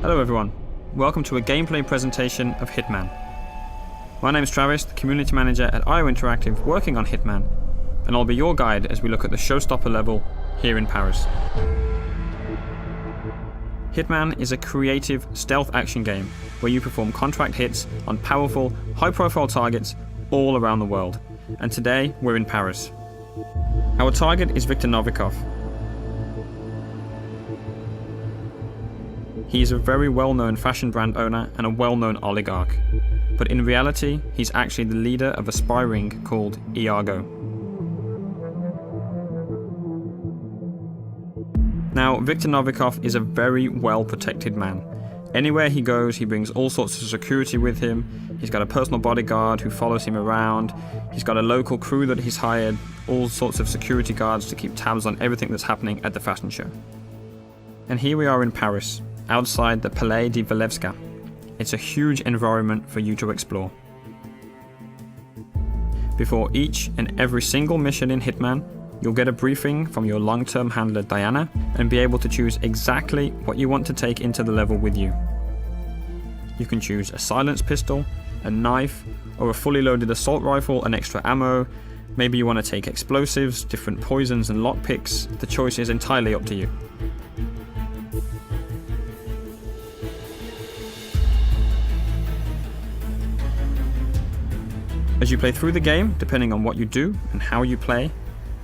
Hello everyone, welcome to a gameplay presentation of Hitman. My name is Travis, the community manager at IO Interactive working on Hitman, and I'll be your guide as we look at the showstopper level here in Paris. Hitman is a creative stealth action game where you perform contract hits on powerful, high-profile targets all around the world, and today we're in Paris. Our target is Viktor Novikov. He is a very well-known fashion brand owner and a well-known oligarch, but in reality, he's actually the leader of a spy ring called Iago. Now, Viktor Novikov is a very well-protected man. Anywhere he goes, he brings all sorts of security with him. He's got a personal bodyguard who follows him around. He's got a local crew that he's hired, all sorts of security guards to keep tabs on everything that's happening at the fashion show. And here we are in Paris, outside the Palais de Walewska. It's a huge environment for you to explore. Before each and every single mission in Hitman, you'll get a briefing from your long-term handler Diana and be able to choose exactly what you want to take into the level with you. You can choose a silenced pistol, a knife, or a fully loaded assault rifle and extra ammo. Maybe you want to take explosives, different poisons and lockpicks. The choice is entirely up to you. As you play through the game, depending on what you do and how you play,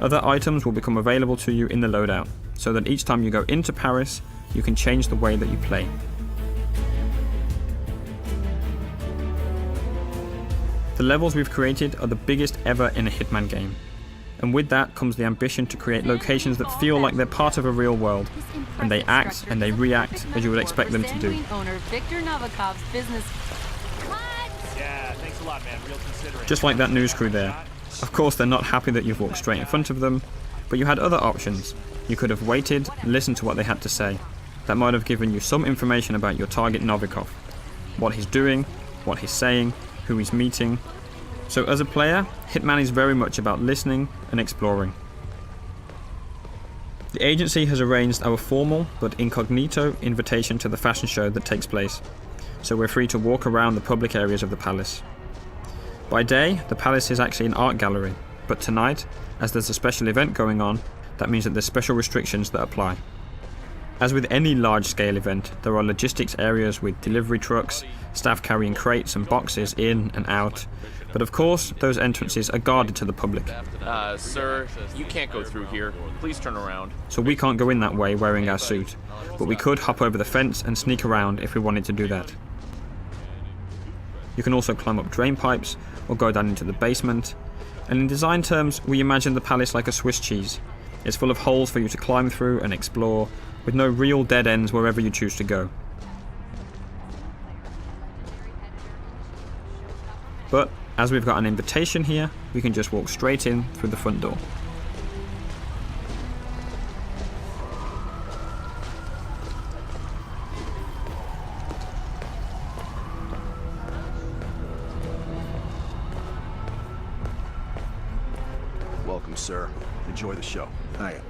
other items will become available to you in the loadout, so that each time you go into Paris, you can change the way that you play. The levels we've created are the biggest ever in a Hitman game, and with that comes the ambition to create locations that feel like they're part of a real world, and they act and they react as you would expect them to do. Just like that news crew there. Of course they're not happy that you've walked straight in front of them, but you had other options. You could have waited, listened to what they had to say. That might have given you some information about your target Novikov. What he's doing, what he's saying, who he's meeting. So as a player, Hitman is very much about listening and exploring. The agency has arranged our formal but incognito invitation to the fashion show that takes place, so we're free to walk around the public areas of the palace. By day, the palace is actually an art gallery, but tonight, as there's a special event going on, that means that there's special restrictions that apply. As with any large-scale event, there are logistics areas with delivery trucks, staff carrying crates and boxes in and out, but of course, those entrances are guarded to the public. Sir, you can't go through here. Please turn around. So we can't go in that way wearing our suit, but we could hop over the fence and sneak around if we wanted to do that. You can also climb up drain pipes or go down into the basement, and in design terms, we imagine the palace like a Swiss cheese. It's full of holes for you to climb through and explore, with no real dead ends wherever you choose to go. But as we've got an invitation here, we can just walk straight in through the front door. Welcome, sir. Enjoy the show. Hiya.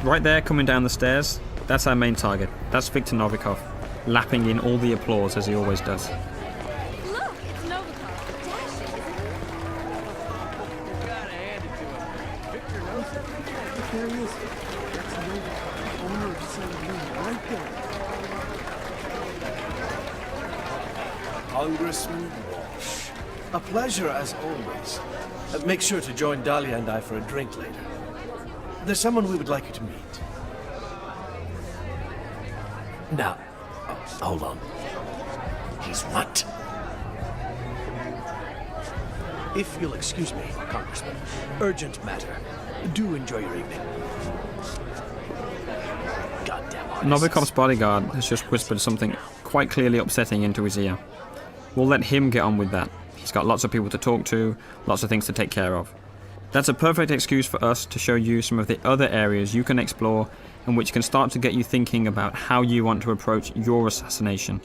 Right there, coming down the stairs, that's our main target. That's Viktor Novikov, lapping in all the applause as he always does. Look, it's Novikov. Dashing. Gotta hand it to him. Victor knows it. There he is. That's Novikov, owner of St. right there. Congressman Walsh. A pleasure as always. Make sure to join Dahlia and I for a drink later. There's someone we would like you to meet. Now, hold on. He's what? If you'll excuse me, Congressman. Urgent matter. Do enjoy your evening. Goddamn artists. Novikov's bodyguard has just whispered something quite clearly upsetting into his ear. We'll let him get on with that. He's got lots of people to talk to, lots of things to take care of. That's a perfect excuse for us to show you some of the other areas you can explore and which can start to get you thinking about how you want to approach your assassination.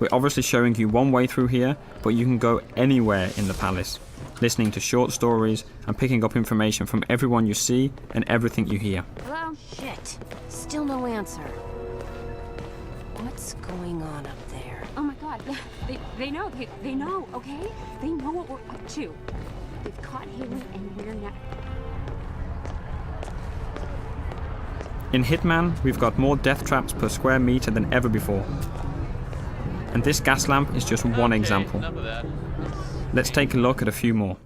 We're obviously showing you one way through here, but you can go anywhere in the palace, listening to short stories and picking up information from everyone you see and everything you hear. Hello. Well, Shit. Still no answer. What's going on up there? oh my god. They know. They know, okay? They know what we're up to. They've caught Haley and we're not. In Hitman, we've got more death traps per square meter than ever before. And this gas lamp is just one example. Enough of that. Let's take a look at a few more.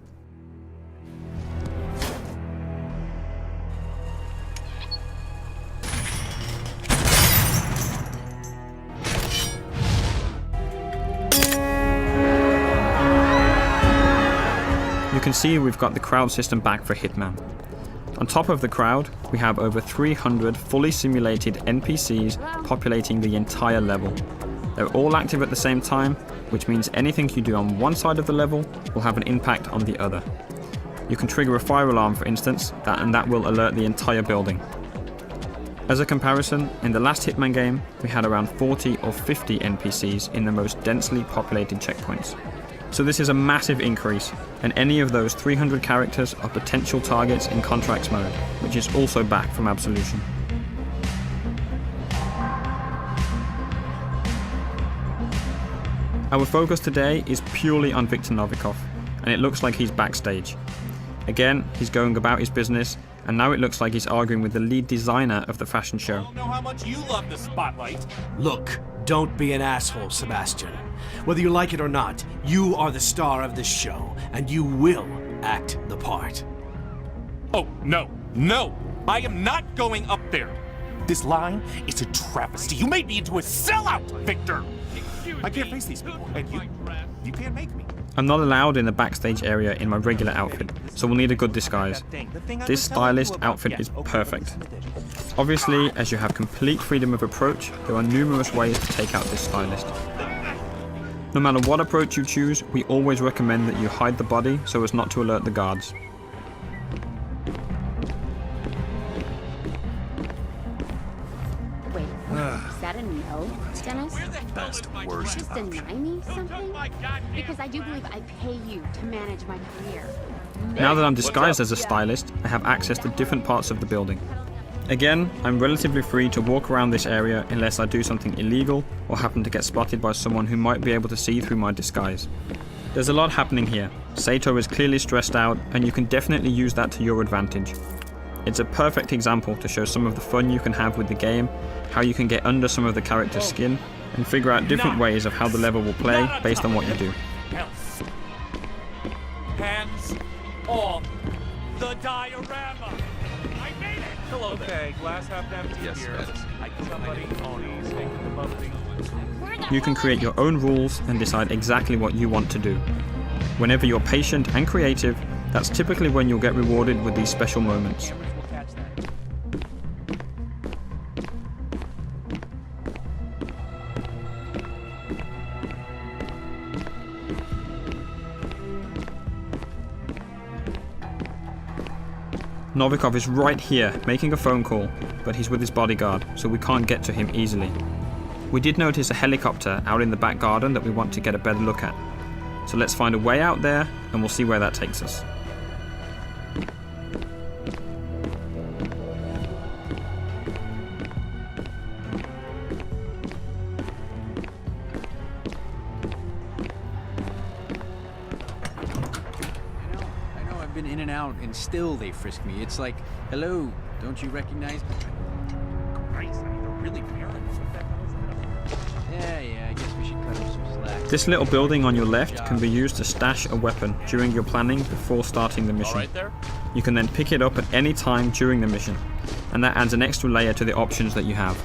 You can see we've got the crowd system back for Hitman. On top of the crowd, we have over 300 fully simulated NPCs populating the entire level. They're all active at the same time, which means anything you do on one side of the level will have an impact on the other. You can trigger a fire alarm, for instance, and that will alert the entire building. As a comparison, in the last Hitman game, we had around 40 or 50 NPCs in the most densely populated checkpoints. So this is a massive increase, and any of those 300 characters are potential targets in Contracts mode, which is also back from Absolution. Our focus today is purely on Viktor Novikov, and it looks like he's backstage. Again, he's going about his business, and now it looks like he's arguing with the lead designer of the fashion show. I don't know how much you love the spotlight. Look, don't be an asshole, Sebastian. Whether you like it or not, you are the star of this show, and you will act the part. Oh, no, no! I am not going up there! This line is a travesty. You made me into a sellout, Victor! I can't face these people, and you can't make me. I'm not allowed in the backstage area in my regular outfit, so we'll need a good disguise. This stylist outfit is perfect. Obviously, as you have complete freedom of approach, there are numerous ways to take out this stylist. No matter what approach you choose, we always recommend that you hide the body so as not to alert the guards. Wait, is that a no, Dennis? Best, worst. Just deny me something? Because I do believe I pay you to manage my career. Now that I'm disguised as a stylist, I have access to different parts of the building. Again, I'm relatively free to walk around this area unless I do something illegal or happen to get spotted by someone who might be able to see through my disguise. There's a lot happening here. Sato is clearly stressed out, and you can definitely use that to your advantage. It's a perfect example to show some of the fun you can have with the game, how you can get under some of the character's skin, and figure out different ways of how the level will play based on what you do. Hands off the diorama! I made it! Hello there. Okay, glass half empty Yes, here. Spence. Somebody ponies taking the bubbly. You can create your own rules and decide exactly what you want to do. Whenever you're patient and creative, that's typically when you'll get rewarded with these special moments. Cameras will catch that. Novikov is right here, making a phone call, but he's with his bodyguard, so we can't get to him easily. We did notice a helicopter out in the back garden that we want to get a better look at. So let's find a way out there, and we'll see where that takes us. I know I've been in and out, and still they frisk me. It's like, hello, don't you recognize me? Christ, I mean, they're really paranoid. What the hell is that? Yeah, I guess we should cut him some slack. This little building on your left can be used to stash a weapon during your planning before starting the mission. All right there? You can then pick it up at any time during the mission, and that adds an extra layer to the options that you have.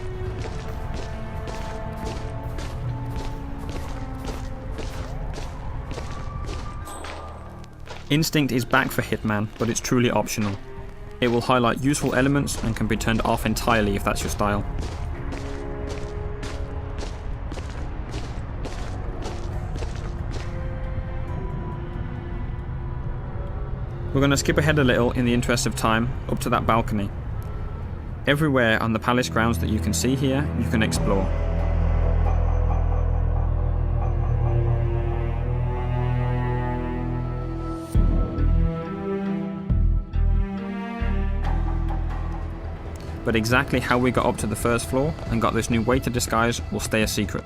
Instinct is back for Hitman, but it's truly optional. It will highlight useful elements and can be turned off entirely if that's your style. We're going to skip ahead a little in the interest of time, up to that balcony. Everywhere on the palace grounds that you can see here, you can explore. but exactly how we got up to the first floor and got this new waiter disguise will stay a secret.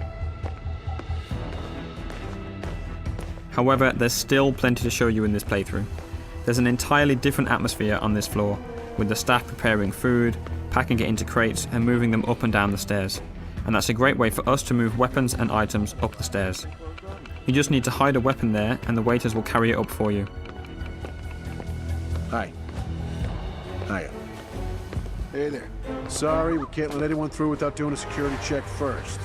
However, there's still plenty to show you in this playthrough. There's an entirely different atmosphere on this floor, with the staff preparing food, packing it into crates and moving them up and down the stairs. And that's a great way for us to move weapons and items up the stairs. You just need to hide a weapon there and the waiters will carry it up for you. Hi. Hiya. Hey there. Sorry, we can't let anyone through without doing a security check first.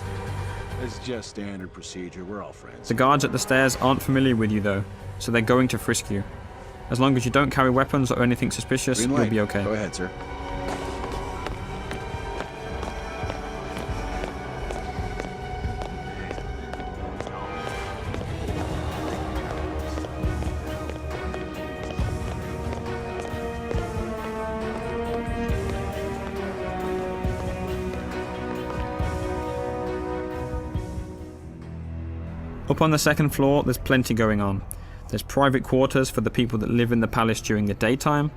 It's just standard procedure. We're all friends. The guards at the stairs aren't familiar with you though, so they're going to frisk you. As long as you don't carry weapons or anything suspicious, Green you'll light. be okay. Go ahead, sir. Up on the second floor, there's plenty going on. There's private quarters for the people that live in the palace during the daytime,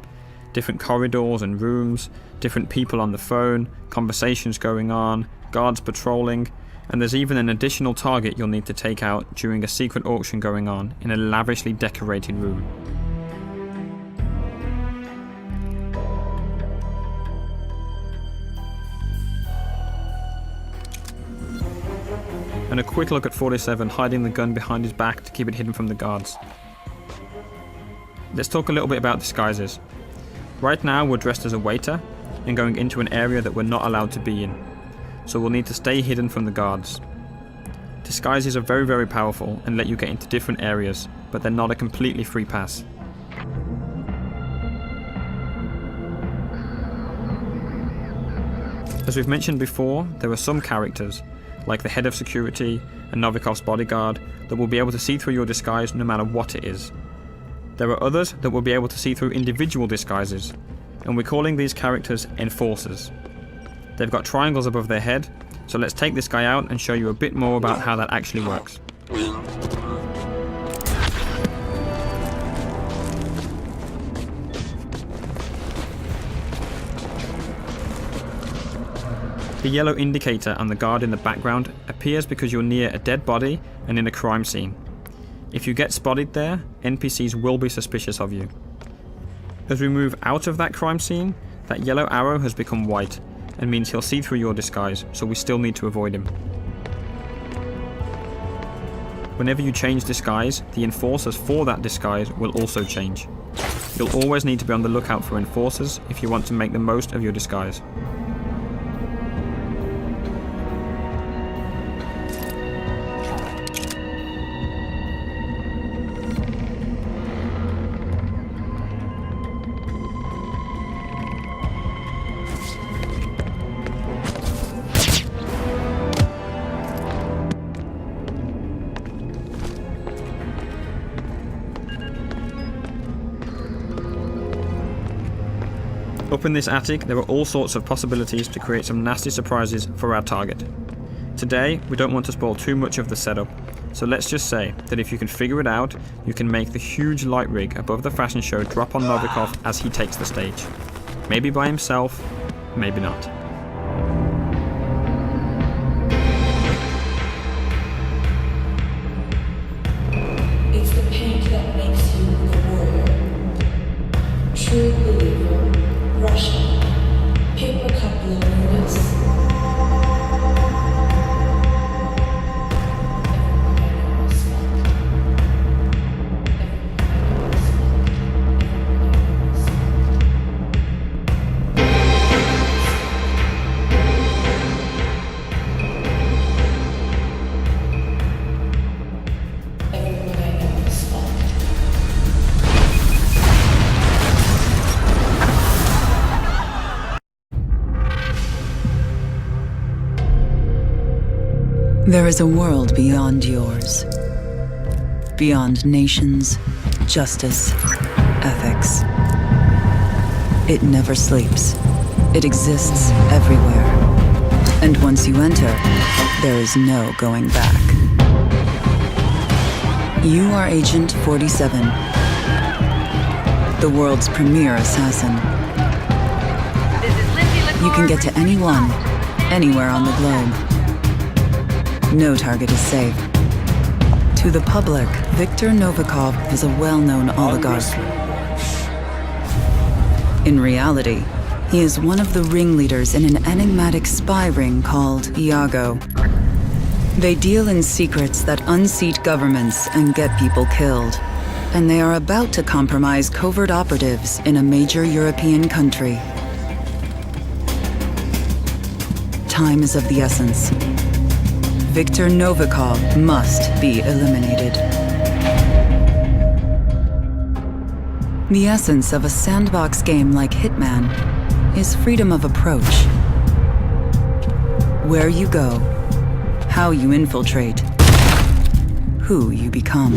different corridors and rooms, different people on the phone, conversations going on, guards patrolling, and there's even an additional target you'll need to take out during a secret auction going on in a lavishly decorated room. And a quick look at 47 hiding the gun behind his back to keep it hidden from the guards. Let's talk a little bit about disguises. Right now we're dressed as a waiter and going into an area that we're not allowed to be in, so we'll need to stay hidden from the guards. Disguises are very, very powerful and let you get into different areas, but they're not a completely free pass. As we've mentioned before, there are some characters, like the head of security and Novikov's bodyguard, that will be able to see through your disguise no matter what it is. There are others that will be able to see through individual disguises, and we're calling these characters enforcers. They've got triangles above their head, so let's take this guy out and show you a bit more about how that actually works. The yellow indicator on the guard in the background appears because you're near a dead body and in a crime scene. If you get spotted there, NPCs will be suspicious of you. As we move out of that crime scene, that yellow arrow has become white and means he'll see through your disguise, so we still need to avoid him. Whenever you change disguise, the enforcers for that disguise will also change. You'll always need to be on the lookout for enforcers if you want to make the most of your disguise. Up in this attic, there are all sorts of possibilities to create some nasty surprises for our target. Today, we don't want to spoil too much of the setup, so let's just say that if you can figure it out, you can make the huge light rig above the fashion show drop on Novikov as he takes the stage. Maybe by himself, maybe not. It's the paint that makes you the warrior. True believer. Russia. Paper cup loneliness. There is a world beyond yours. Beyond nations, justice, ethics. It never sleeps. It exists everywhere. And once you enter, there is no going back. You are Agent 47, the world's premier assassin. This is Lindsay You can get to anyone, anywhere on the globe. No target is safe. To the public, Viktor Novikov is a well-known oligarch. In reality, he is one of the ringleaders in an enigmatic spy ring called Iago. They deal in secrets that unseat governments and get people killed. And they are about to compromise covert operatives in a major European country. Time is of the essence. Viktor Novikov must be eliminated. The essence of a sandbox game like Hitman is freedom of approach. Where you go, how you infiltrate, who you become.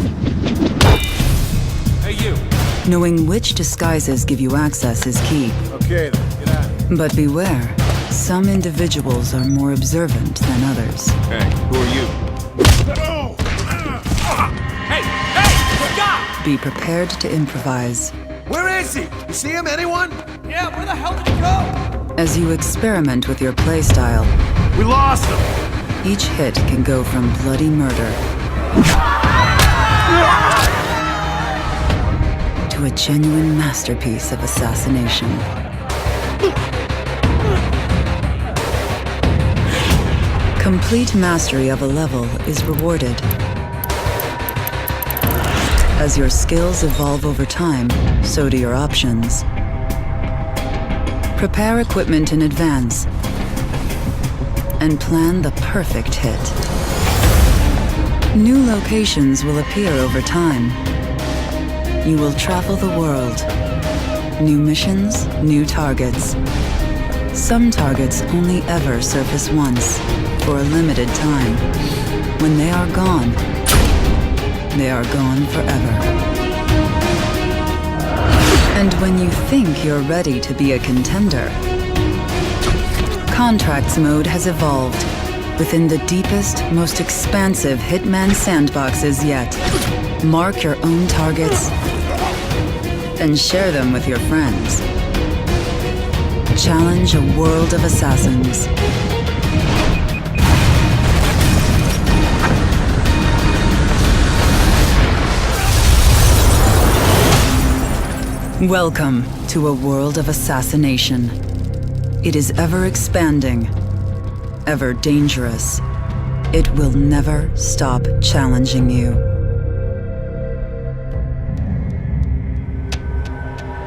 Hey, you! Knowing which disguises give you access is key. Okay, then, get out of here. But beware, some individuals are more observant than others. Hey, who are you? Hey! Stop! Be prepared to improvise. Where is he? You see him? Anyone? Yeah, where the hell did he go? As you experiment with your playstyle, We lost him! each hit can go from bloody murder to a genuine masterpiece of assassination. Complete mastery of a level is rewarded. As your skills evolve over time, so do your options. Prepare equipment in advance and plan the perfect hit. New locations will appear over time. You will travel the world. New missions, new targets. Some targets only ever surface once, for a limited time. When they are gone forever. And when you think you're ready to be a contender, Contracts mode has evolved within the deepest, most expansive Hitman sandboxes yet. Mark your own targets and share them with your friends. Challenge a world of assassins. Welcome to a world of assassination. It is ever expanding, ever dangerous. It will never stop challenging you.